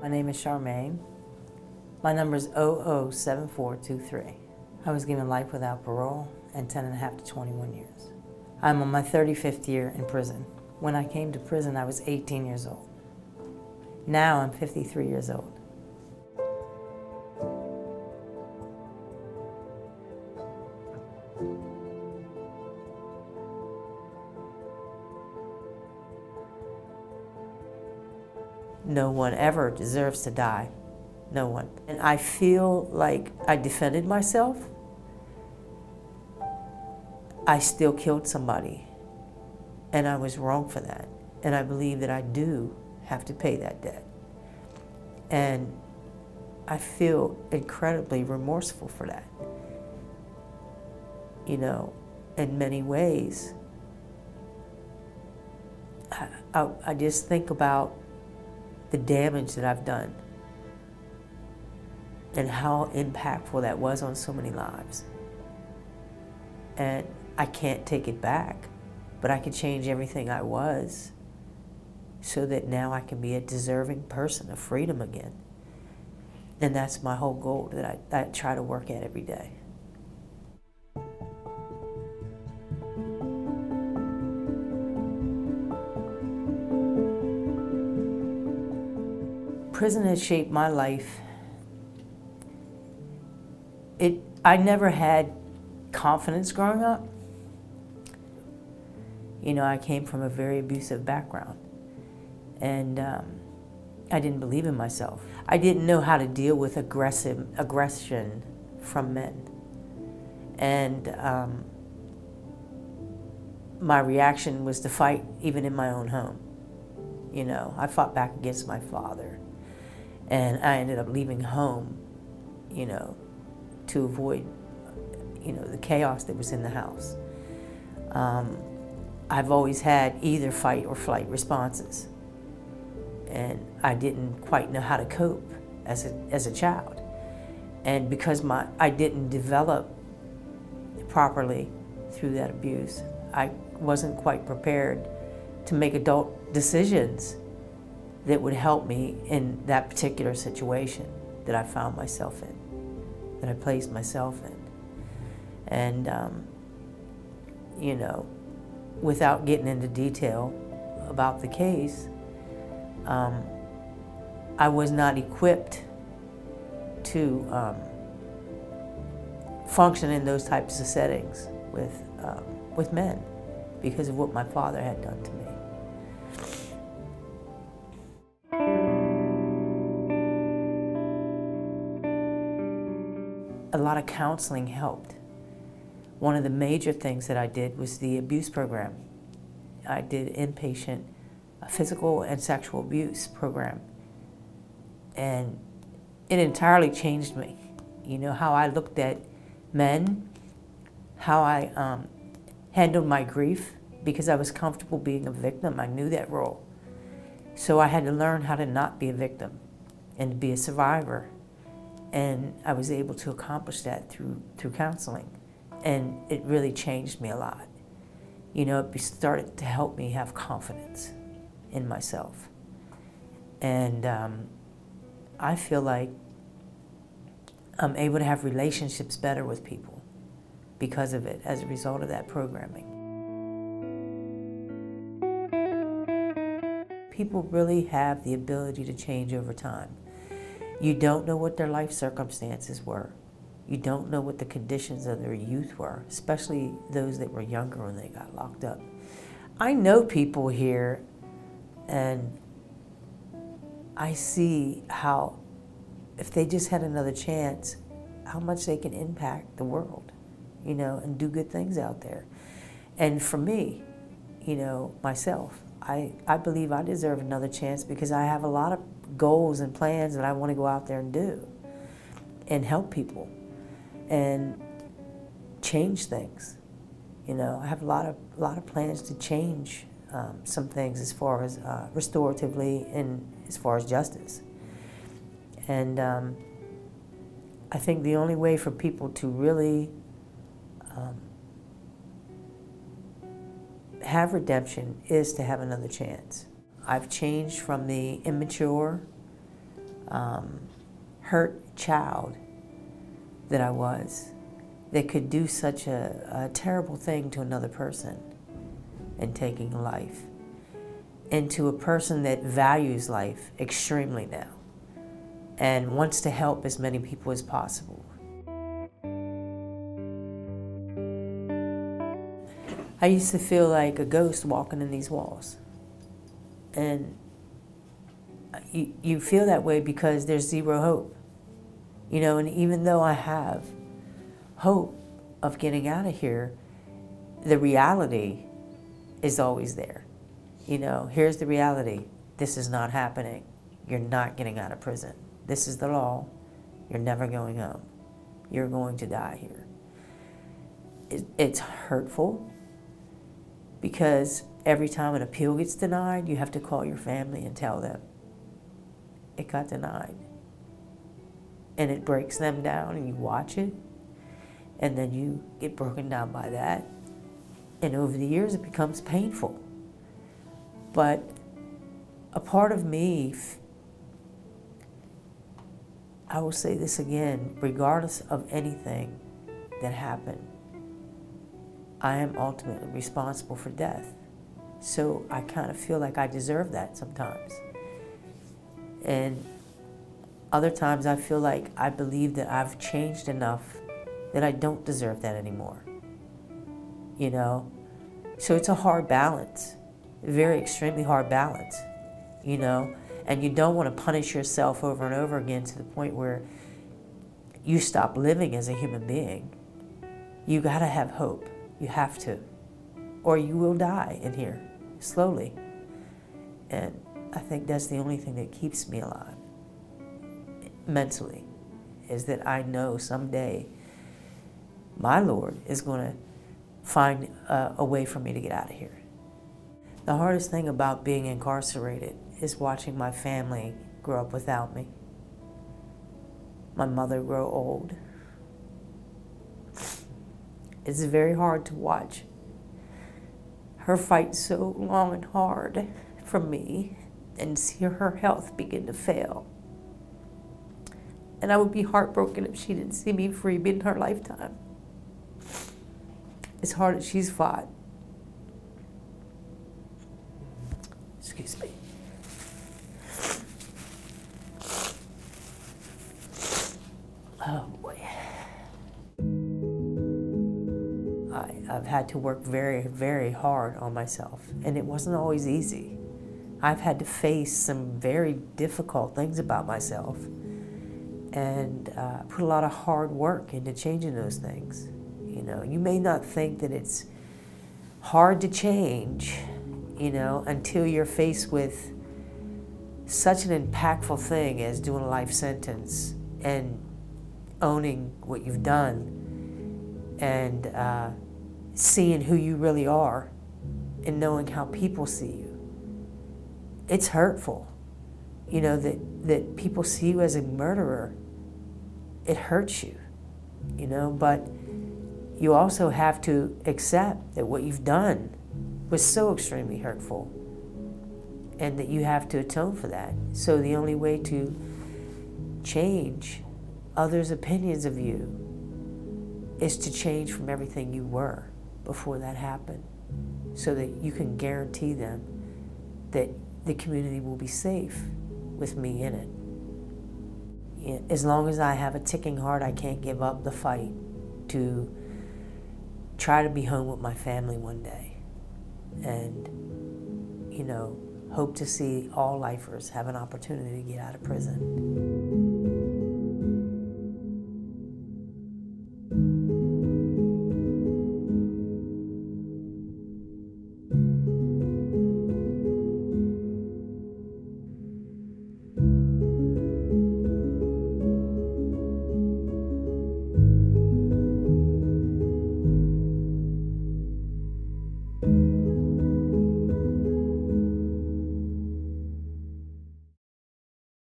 My name is Charmaine. My number is 007423. I was given life without parole and 10.5 to 21 years. I'm on my 35th year in prison. When I came to prison, I was 18 years old. Now I'm 53 years old. No one ever deserves to die. No one. And I feel like I defended myself. I still killed somebody. And I was wrong for that. And I believe that I do have to pay that debt. And I feel incredibly remorseful for that. You know, in many ways, I just think about the damage that I've done and how impactful that was on so many lives. And I can't take it back, but I can change everything I was so that now I can be a deserving person of freedom again. And that's my whole goal that I try to work at every day. Prison has shaped my life. I never had confidence growing up. You know, I came from a very abusive background, and I didn't believe in myself. I didn't know how to deal with aggression from men. And my reaction was to fight even in my own home. You know, I fought back against my father. And I ended up leaving home, you know, to avoid, you know, the chaos that was in the house. I've always had either fight or flight responses. And I didn't quite know how to cope as a child. And because I didn't develop properly through that abuse, I wasn't quite prepared to make adult decisions that would help me in that particular situation that I found myself in, that I placed myself in. And, you know, without getting into detail about the case, I was not equipped to function in those types of settings with men because of what my father had done to me. A lot of counseling helped. One of the major things that I did was the abuse program. I did Inpatient, a physical and sexual abuse program. And it entirely changed me. You know, how I looked at men, how I handled my grief, because I was comfortable being a victim. I knew that role. So I had to learn how to not be a victim and to be a survivor. And I was able to accomplish that through counseling. And it really changed me a lot. You know, it started to help me have confidence in myself. And I feel like I'm able to have relationships better with people because of it, as a result of that programming. People really have the ability to change over time. You don't know what their life circumstances were. You don't know what the conditions of their youth were, especially those that were younger when they got locked up. I know people here, and I see how, if they just had another chance, how much they can impact the world, you know, and do good things out there. And for me, you know, myself, I believe I deserve another chance because I have a lot of goals and plans that I want to go out there and do and help people and change things. You know, I have a lot of plans to change some things as far as restoratively and as far as justice. And I think the only way for people to really have redemption is to have another chance. I've changed from the immature, hurt child that I was, that could do such a terrible thing to another person and taking a life, into a person that values life extremely now and wants to help as many people as possible. I used to feel like a ghost walking in these walls. And you feel that way because there's zero hope. You know, and even though I have hope of getting out of here, the reality is always there. You know, here's the reality. This is not happening. You're not getting out of prison. This is the law. You're never going home. You're going to die here. It's hurtful because every time an appeal gets denied, you have to call your family and tell them it got denied. And it breaks them down, and you watch it, and then you get broken down by that. And over the years, it becomes painful. But a part of me, I will say this again, regardless of anything that happened, I am ultimately responsible for death. So I kind of feel like I deserve that sometimes. And other times I feel like I believe that I've changed enough that I don't deserve that anymore. You know? So it's a hard balance, a very extremely hard balance, you know? And you don't want to punish yourself over and over again to the point where you stop living as a human being. You gotta have hope. You have to. Or you will die in here, slowly. And I think that's the only thing that keeps me alive, mentally, is that I know someday my Lord is going to find a way for me to get out of here. The hardest thing about being incarcerated is watching my family grow up without me. My mother grow old. It's very hard to watch her fight so long and hard for me and see her health begin to fail. And I would be heartbroken if she didn't see me free in her lifetime. As hard as she's fought. Excuse me. Oh boy. I've had to work very, very hard on myself, and it wasn't always easy. I've had to face some very difficult things about myself and put a lot of hard work into changing those things. You know, you may not think that it's hard to change, you know, until you're faced with such an impactful thing as doing a life sentence and owning what you've done and seeing who you really are and knowing how people see you. It's hurtful, you know, that people see you as a murderer. It hurts you, you know, but you also have to accept that what you've done was so extremely hurtful and that you have to atone for that. So the only way to change others' opinions of you is to change from everything you were before that happened, so that you can guarantee them that the community will be safe with me in it. As long as I have a ticking heart, I can't give up the fight to try to be home with my family one day and, you know, hope to see all lifers have an opportunity to get out of prison.